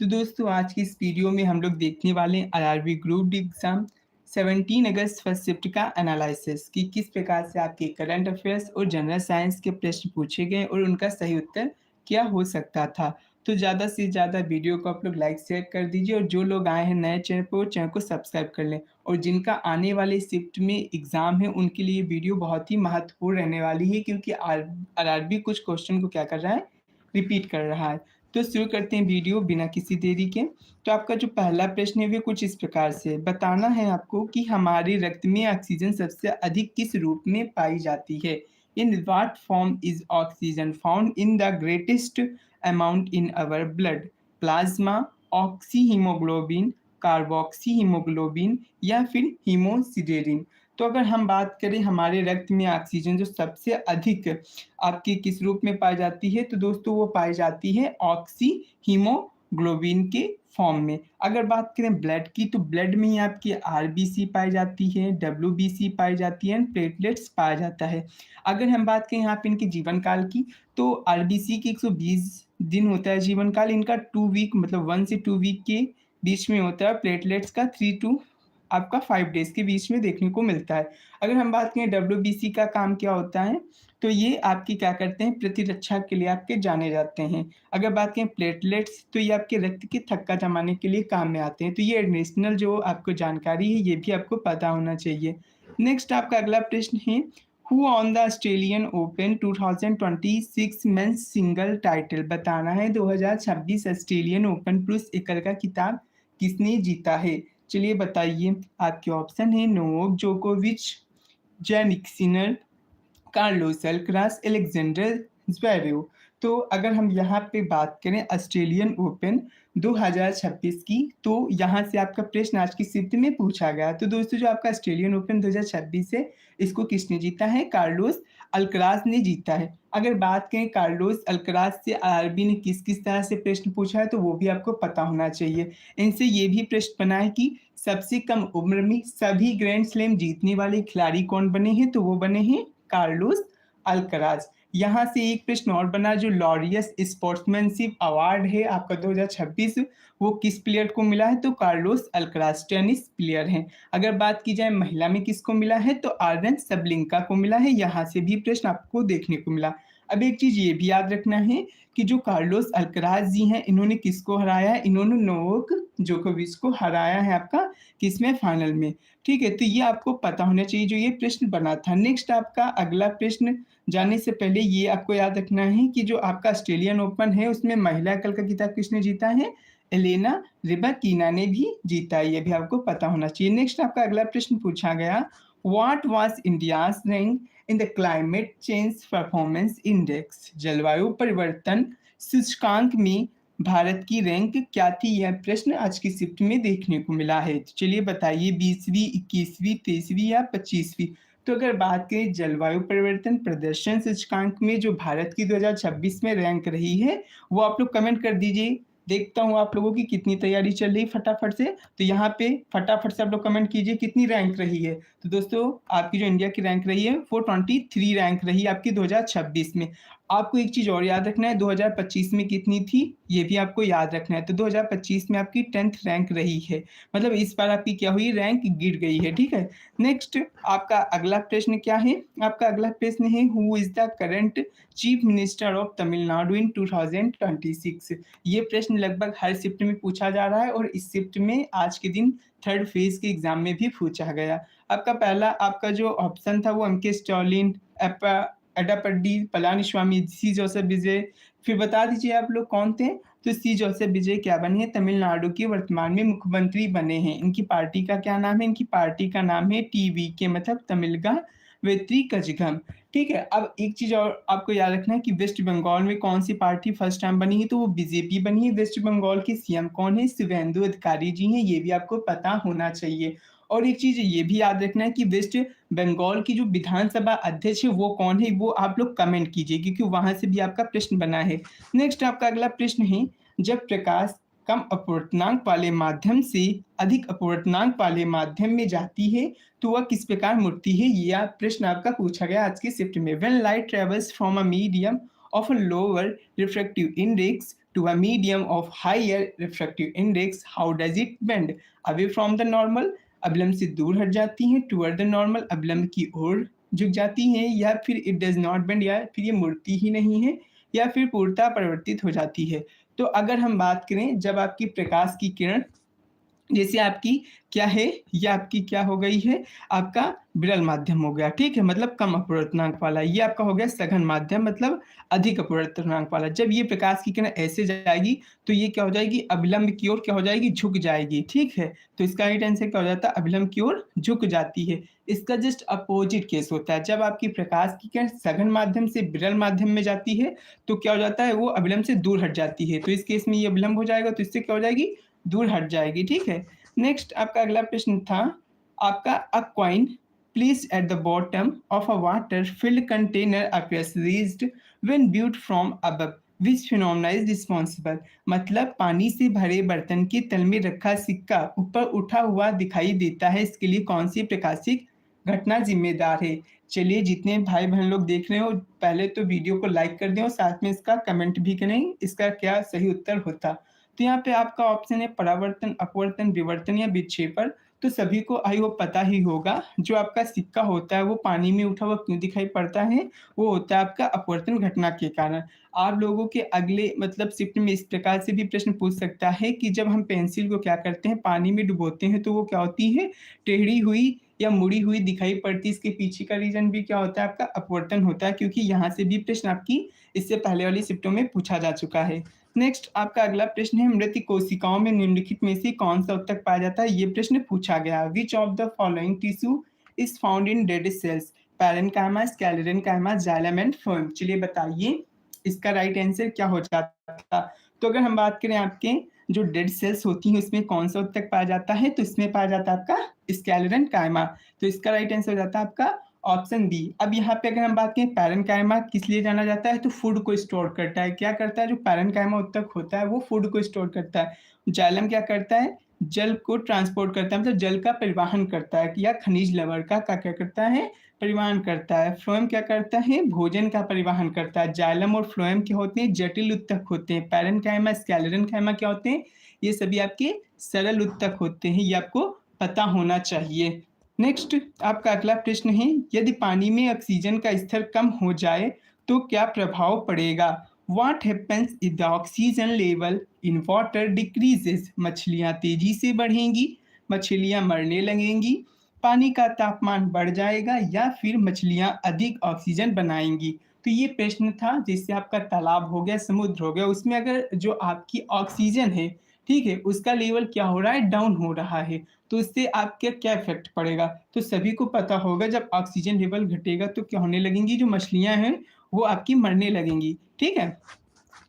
तो दोस्तों आज की इस वीडियो में हम लोग देखने वाले हैं आरआरबी ग्रुप डी एग्जाम 17 अगस्त फर्स्ट शिफ्ट का एनालिसिस कि किस प्रकार से आपके करंट अफेयर्स और जनरल साइंस के प्रश्न पूछे गए और उनका सही उत्तर क्या हो सकता था। तो ज़्यादा से ज़्यादा वीडियो को आप लोग लाइक शेयर कर दीजिए और जो लोग आए हैं नए चैनल पर वो चैनल को सब्सक्राइब कर लें। और जिनका आने वाले शिफ्ट में एग्ज़ाम है उनके लिए वीडियो बहुत ही महत्वपूर्ण रहने वाली है, क्योंकि आरआरबी कुछ क्वेश्चन को क्या कर रहा है, रिपीट कर रहा है। तो शुरू करते हैं वीडियो बिना किसी देरी के। तो आपका जो पहला प्रश्न है वो कुछ इस प्रकार से बताना है आपको कि हमारे रक्त में ऑक्सीजन सबसे अधिक किस रूप में पाई जाती है। In what form is oxygen found in the greatest amount in our blood? Plasma, oxy haemoglobin, carboxy haemoglobin या फिर हीमोसिडेरिन? तो अगर हम बात करें हमारे रक्त में ऑक्सीजन जो सबसे अधिक आपकी किस रूप में पाई जाती है, तो दोस्तों वो पाई जाती है ऑक्सी हीमोग्लोबिन के फॉर्म में। अगर बात करें ब्लड की, तो ब्लड में ही आपकी आरबीसी पाई जाती है, डब्ल्यूबीसी पाई जाती है, प्लेटलेट्स पाया जाता है। अगर हम बात करें यहाँ पे इनके जीवन काल की, तो आरबीसी की 120 दिन होता है जीवन काल इनका, 2 वीक मतलब 1 से 2 वीक के बीच में होता है। प्लेटलेट्स का 3 टू आपका 5 डेज के बीच में देखने को मिलता है। अगर हम बात करें डब्ल्यूबीसी का काम क्या होता है, तो ये आपकी क्या करते हैं, प्रतिरक्षा के लिए आपके जाने जाते हैं। अगर बात करें प्लेटलेट्स, तो ये आपके रक्त की थक्का जमाने के लिए काम में आते हैं। तो ये एडिशनल जो आपको जानकारी है ये भी आपको पता होना चाहिए। नेक्स्ट आपका अगला प्रश्न है, who on the Australian open 2026 men's single title? बताना है 2026 ऑस्ट्रेलियन ओपन पुरुष एकल का खिताब किसने जीता है? चलिए बताइए। आपके ऑप्शन है नोवाक जोकोविच, Jannik Sinner, Carlos Alcaraz, Alexander Zverev. तो अगर हम यहाँ पे बात करें ऑस्ट्रेलियन ओपन 2026 की, तो यहाँ से आपका प्रश्न आज की शिफ्ट में पूछा गया। तो दोस्तों जो आपका ऑस्ट्रेलियन ओपन 2026 है, इसको किसने जीता है? कार्लोस अल्कराज ने जीता है। अगर बात करें कार्लोस अल्कराज से आरबी ने किस किस तरह से प्रश्न पूछा है, तो वो भी आपको पता होना चाहिए। इनसे ये भी प्रश्न बना है कि सबसे कम उम्र में सभी ग्रैंड स्लैम जीतने वाले खिलाड़ी कौन बने हैं, तो वो बने हैं कार्लोस अल्कराज। यहाँ से एक प्रश्न और बना, जो लॉरियस स्पोर्ट्समैनशिप अवार्ड है आपका 2026, वो किस प्लेयर को मिला है? तो कार्लोस अल्कराज टेनिस प्लेयर हैं। अगर बात की जाए महिला में किसको मिला है, तो आर्यन सबलिंका को मिला है। यहाँ से भी प्रश्न आपको देखने को मिला। अब एक चीज ये भी याद रखना है कि जो कार्लोस अल्कराज जी हैं, इन्होंने किसको हराया है? इन्होंने नोवाक जोकोविच को हराया है आपका किसमें? फाइनल में। ठीक है, तो ये आपको पता होना चाहिए जो ये प्रश्न बना था। नेक्स्ट आपका अगला प्रश्न जाने से पहले ये आपको याद रखना है कि जो आपका ऑस्ट्रेलियन ओपन है उसमें महिला एकल का खिताब किसने जीता है? एलेना रिबाकिना ने भी जीता है, ये भी आपको पता होना चाहिए। नेक्स्ट आपका अगला प्रश्न पूछा गया, what was India's rank in the climate change performance index? जलवायु परिवर्तन सूचकांक में भारत की रैंक क्या थी? यह प्रश्न आज की शिफ्ट में देखने को मिला है। तो चलिए बताइए, 20वीं, 21वीं, 23वीं या 25वीं? तो अगर बात करें जलवायु परिवर्तन प्रदर्शन सूचकांक में जो भारत की 2026 में रैंक रही है, वो आप लोग कमेंट कर दीजिए। देखता हूँ आप लोगों की कितनी तैयारी चल रही फटाफट से। तो यहाँ पे फटाफट से आप लोग कमेंट कीजिए कितनी रैंक रही है। तो दोस्तों आपकी जो इंडिया की रैंक रही है वो 23 रैंक रही आपकी 2026 में। आपको एक चीज और याद रखना है, 2025 में कितनी थी ये भी आपको याद रखना है। तो 2025 में आपकी 10th रैंक रही है, मतलब इस बार आपकी क्या हुई, रैंक गिर गई है। ठीक है, नेक्स्ट आपका अगला प्रश्न क्या है? आपका अगला प्रश्न है, who is the current chief minister of Tamil Nadu in 2026? ये प्रश्न लगभग हर शिफ्ट में पूछा जा रहा है और इस शिफ्ट में आज के दिन थर्ड फेज के एग्जाम में भी पूछा गया। आपका पहला आपका जो ऑप्शन था वो एमके स्टालिन, एडापड्डी पलानीस्वामी, सी जोसेफ विजय। फिर बता दीजिए आप लोग कौन थे? तो सी जोसेफ विजय क्या बने हैं? तमिलनाडु के वर्तमान में मुख्यमंत्री बने हैं। इनकी पार्टी का क्या नाम है? इनकी पार्टी का नाम है टीवीके, मतलब तमिलगा वेत्री कजगम। ठीक है, अब एक चीज और आपको याद रखना है कि वेस्ट बंगाल में कौन सी पार्टी फर्स्ट टाइम बनी है, तो वो बीजेपी बनी है। वेस्ट बंगाल के सीएम कौन है? शुभेंदु अधिकारी जी हैं, ये भी आपको पता होना चाहिए। और एक चीज ये भी याद रखना है कि वेस्ट बंगाल की जो विधानसभा अध्यक्ष है वो कौन है, वो आप लोग कमेंट कीजिए क्योंकि वहां से भी आपका प्रश्न बना है। नेक्स्ट आपका अगला प्रश्न है, जब प्रकाश कम अपवर्तनांक वाले माध्यम से अधिक अपवर्तनांक वाले माध्यम में जाती है तो वह किस प्रकार मुड़ती है? यह प्रश्न आपका पूछा गया आज की शिफ्ट में। When light travels from a medium of a lower refractive index to a medium of higher refractive index, how does it bend? Away from the normal, अवलंब से दूर हट जाती हैं, toward the normal, अवलंब की ओर झुक जाती हैं, या फिर it does not bend, या फिर ये मुड़ती ही नहीं है, या फिर पूर्णतः परिवर्तित हो जाती है। तो अगर हम बात करें जब आपकी प्रकाश की किरण जैसे आपकी क्या है, ये आपकी क्या हो गई है, आपका विरल माध्यम हो गया, ठीक है? मतलब कम अपवर्तनांक वाला। ये आपका हो गया सघन माध्यम, मतलब अधिक अपवर्तनांक वाला। जब ये प्रकाश की किरण ऐसे जाएगी, तो ये क्या हो जाएगी, अभिलंब की ओर क्या हो जाएगी, झुक जाएगी, ठीक है? तो इसका राइट आंसर क्या हो जाता है, अभिलंब की ओर झुक जाती है। इसका जस्ट अपोजिट केस होता है, जब आपकी प्रकाश की किरण सघन माध्यम से विरल माध्यम में जाती है, तो क्या हो जाता है, वो अभिलंब से दूर हट जाती है। तो इस केस में ये अभिलंब हो जाएगा, तो इससे क्या हो जाएगी, दूर हट जाएगी, ठीक है? नेक्स्ट आपका अगला प्रश्न था आपका, अ coin placed at the bottom of a water field container appears raised when viewed from above, which phenomena is responsible? मतलब पानी से भरे बर्तन के तल में रखा सिक्का ऊपर उठा हुआ दिखाई देता है, इसके लिए कौन सी प्रकाशिक घटना जिम्मेदार है? चलिए, जितने भाई बहन लोग देख रहे हो, पहले तो वीडियो को लाइक कर दें और साथ में इसका कमेंट भी करें, इसका क्या सही उत्तर होता। तो यहाँ पे आपका ऑप्शन है परावर्तन, अपवर्तन, विवर्तन या विक्षेपण। तो सभी को आई होप पता ही होगा, जो आपका सिक्का होता है वो पानी में उठा हुआ क्यों दिखाई पड़ता है, वो होता है आपका अपवर्तन घटना के कारण। आप लोगों के अगले मतलब शिफ्ट में इस प्रकार से भी प्रश्न पूछ सकता है कि जब हम पेंसिल को क्या करते हैं, पानी में डुबोते हैं, तो वो क्या होती है, टेढ़ी हुई या मुड़ी हुई दिखाई पड़ती है। इसके पीछे का रीजन भी क्या होता है, आपका अपवर्तन होता है, क्योंकि यहाँ से भी प्रश्न आपकी इससे पहले वाली शिफ्टों में पूछा जा चुका है। नेक्स्ट आपका अगला प्रश्न है, मृत कोशिकाओं में निम्नलिखित में से कौन सा उत्तक पाया जाता है? ये प्रश्न पूछा गया। Which of the following tissue is found in dead cells? Parenchyma, sclerenchyma, xylem and phloem. चलिए बताइए इसका राइट आंसर क्या हो जाता? तो अगर हम बात करें आपके जो डेड सेल्स होती हैं उसमें कौन सा उत्तक पाया जाता है, तो इसमें पाया जाता है आपका स्केलेरेन्काइमा। तो इसका राइट आंसर हो जाता है आपका ऑप्शन बी। अब यहाँ पे अगर हम बात करें पैरेन्काइमा किस लिए जाना जाता है, तो फूड को स्टोर करता है। क्या करता है, जो पैरेन्काइमा उत्तक होता है वो फूड को स्टोर करता है। जाइलम क्या करता है, जल को ट्रांसपोर्ट करता है, मतलब जल का परिवहन करता है, या खनिज लवण का क्या करता है, परिवहन करता है। फ्लोएम क्या करता है, भोजन का परिवहन करता है। जाइलम और फ्लोएम क्या होते हैं, जटिल उत्तक होते हैं। पैरेन्काइमा, स्केलेरेन्काइमा क्या होते हैं, ये सभी आपके सरल उत्तक होते हैं, ये आपको पता होना चाहिए। नेक्स्ट आपका अगला प्रश्न है, यदि पानी में ऑक्सीजन का स्तर कम हो जाए तो क्या प्रभाव पड़ेगा? What happens if the oxygen level in water decreases? मछलियां तेजी से बढ़ेंगी, मछलियां मरने लगेंगी, पानी का तापमान बढ़ जाएगा, या फिर मछलियां अधिक ऑक्सीजन बनाएंगी? तो ये प्रश्न था, जिससे आपका तालाब हो गया, समुद्र हो गया, उसमें अगर जो आपकी ऑक्सीजन है, ठीक है, उसका लेवल क्या हो रहा है, डाउन हो रहा है, तो इससे आपके क्या इफेक्ट पड़ेगा? तो सभी को पता होगा, जब ऑक्सीजन लेवल घटेगा तो क्या होने लगेंगी, जो मछलियां हैं वो आपकी मरने लगेंगी, ठीक है।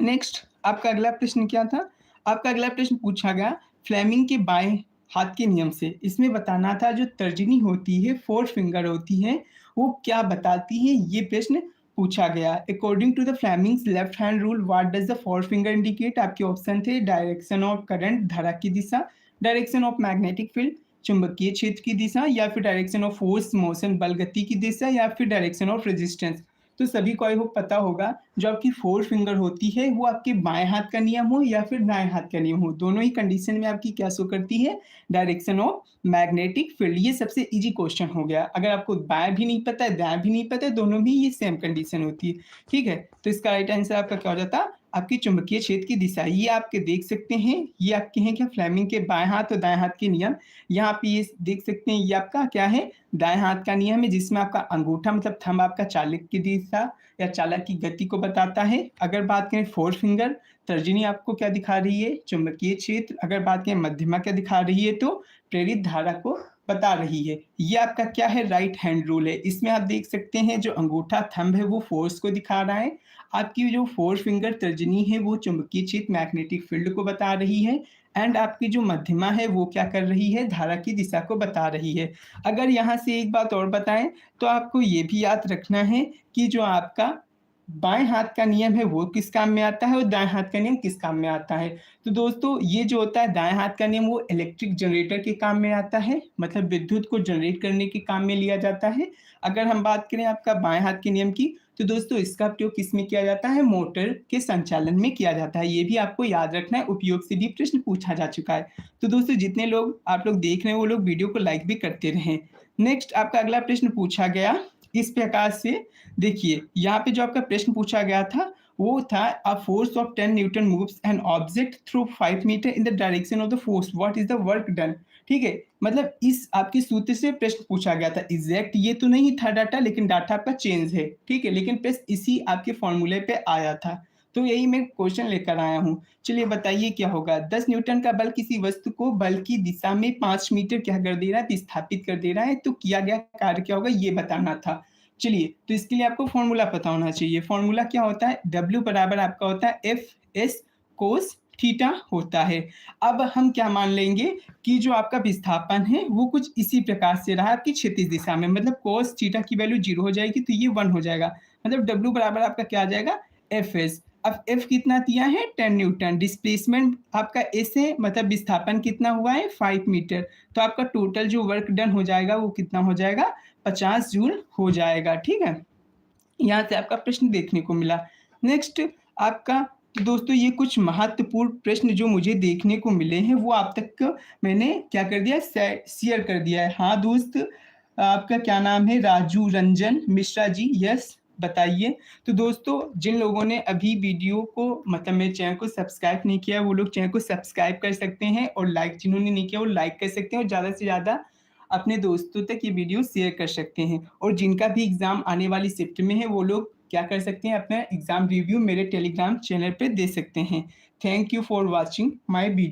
नेक्स्ट आपका अगला प्रश्न क्या था? आपका अगला प्रश्न पूछा गया फ्लेमिंग के बाएं हाथ के नियम से। इसमें बताना था जो तर्जनी होती है, फोर फिंगर होती है, वो क्या बताती है, ये प्रश्न पूछा गया। According to the Fleming's left hand rule, what does the forefinger indicate? आपके ऑप्शन थे डायरेक्शन ऑफ करंट, धारा की दिशा, डायरेक्शन ऑफ मैग्नेटिक फील्ड, चुंबकीय क्षेत्र की दिशा, या फिर डायरेक्शन ऑफ फोर्स मोशन, बल गति की दिशा, या फिर डायरेक्शन ऑफ रेजिस्टेंस। तो सभी को आई होप पता होगा, जो आपकी फोर फिंगर होती है वो आपके बाएं हाथ का नियम हो या फिर दाएं हाथ का नियम हो, दोनों ही कंडीशन में आपकी क्या शो करती है, डायरेक्शन ऑफ मैग्नेटिक फील्ड। ये सबसे इजी क्वेश्चन हो गया। अगर आपको बाएं भी नहीं पता है, दाएं भी नहीं पता है, दोनों भी ये सेम कंडीशन होती है, ठीक है। तो इसका राइट आंसर आपका क्या हो जाता, आपकी चुंबकीय क्षेत्र की दिशा। ये आपके देख सकते हैं, ये आपके हैं क्या, फ्लेमिंग के बाएं हाथ और दाएं हाथ के नियम। यहाँ पे ये देख सकते हैं, ये आपका क्या है, दाएं हाथ का नियम है, जिसमें आपका अंगूठा मतलब थंब आपका चालक की दिशा या चालक की गति को बताता है। अगर बात करें फोर फिंगर, तर्जनी आपको क्या दिखा रही है, चुंबकीय क्षेत्र। अगर बात करें मध्यमा क्या दिखा रही है, तो प्रेरित धारा को बता रही है। ये आपका क्या है, राइट हैंड रूल है। इसमें आप देख सकते हैं जो अंगूठा थंब है वो फोर्स को दिखा रहा है, आपकी जो फोर फिंगर तर्जनी है वो चुंबकीय क्षेत्र मैग्नेटिक फील्ड को बता रही है, एंड आपकी जो मध्यमा है वो क्या कर रही है, धारा की दिशा को बता रही है। अगर यहाँ से एक बात और बताएं, तो आपको ये भी याद रखना है कि जो आपका बाएं हाथ का नियम है वो किस काम में आता है और दाएं हाथ का नियम किस काम में आता है। तो दोस्तों ये जो होता है दाएं हाथ का नियम, वो इलेक्ट्रिक जनरेटर के काम में आता है, मतलब विद्युत को जनरेट करने के काम में लिया जाता है। अगर हम बात करें आपका बाएं हाथ के नियम की, तो दोस्तों इसका प्रयोग किसमें किया जाता है? मोटर के संचालन में किया जाता है। ये भी आपको याद रखना है, उपयोग से भी प्रश्न पूछा जा चुका है। तो दोस्तों जितने लोग आप लोग देख रहे हैं वो लोग वीडियो को लाइक भी करते रहें। नेक्स्ट आपका अगला प्रश्न पूछा गया इस प्रकार से, देखिए यहाँ पे जो आपका प्रश्न पूछा गया था वो था a force of 10 newton moves an object through 5 metre in the direction of the force, what is the work done. ठीक है, मतलब इस आपके सूत्र से प्रश्न पूछा गया था। एग्जैक्ट ये तो नहीं था डाटा, लेकिन डाटा आपका चेंज है, ठीक है, लेकिन प्रश्न इसी आपके फॉर्मूले पे आया था। तो यही मैं क्वेश्चन लेकर आया हूँ। चलिए बताइए क्या होगा। 10 न्यूटन का बल किसी वस्तु को बल की दिशा में 5 मीटर क्या कर दे रहा है? विस्थापित कर दे रहा है। तो किया गया कार्य क्या होगा ये बताना था। चलिए, तो इसके लिए आपको फॉर्मूला पता होना चाहिए। फॉर्मूला क्या होता है? W बराबर आपका होता है एफ एस कोस थीटा होता है। अब हम क्या मान लेंगे कि जो आपका विस्थापन है वो कुछ इसी प्रकार से रहा आपकी क्षैतिज दिशा में, मतलब कोस थीटा की वैल्यू 0 हो जाएगी तो ये 1 हो जाएगा। मतलब W बराबर आपका क्या आ जाएगा? F S. अब एफ कितना दिया है? 10 न्यूटन। डिस्प्लेसमेंट आपका एस है, मतलब विस्थापन कितना हुआ है? 5 मीटर। तो आपका टोटल जो वर्क डन हो जाएगा वो कितना हो जाएगा? 50 जूल हो जाएगा। ठीक है, यहाँ से आपका प्रश्न देखने को मिला। नेक्स्ट आपका, तो दोस्तों ये कुछ महत्वपूर्ण प्रश्न जो मुझे देखने को मिले हैं वो आप तक मैंने क्या कर दिया? शेयर कर दिया है। हाँ दोस्त, आपका क्या नाम है? राजू रंजन मिश्रा जी, यस बताइए। तो दोस्तों जिन लोगों ने अभी वीडियो को मतलब मेरे चैनल को सब्सक्राइब नहीं किया वो लोग चैनल को सब्सक्राइब कर सकते हैं, और लाइक जिन्होंने नहीं किया वो लाइक कर सकते हैं, और ज़्यादा से ज़्यादा अपने दोस्तों तक ये वीडियो शेयर कर सकते हैं। और जिनका भी एग्ज़ाम आने वाली शिफ्ट में है वो लोग क्या कर सकते हैं? अपना एग्ज़ाम रिव्यू मेरे टेलीग्राम चैनल पे दे सकते हैं। Thank you for watching my video.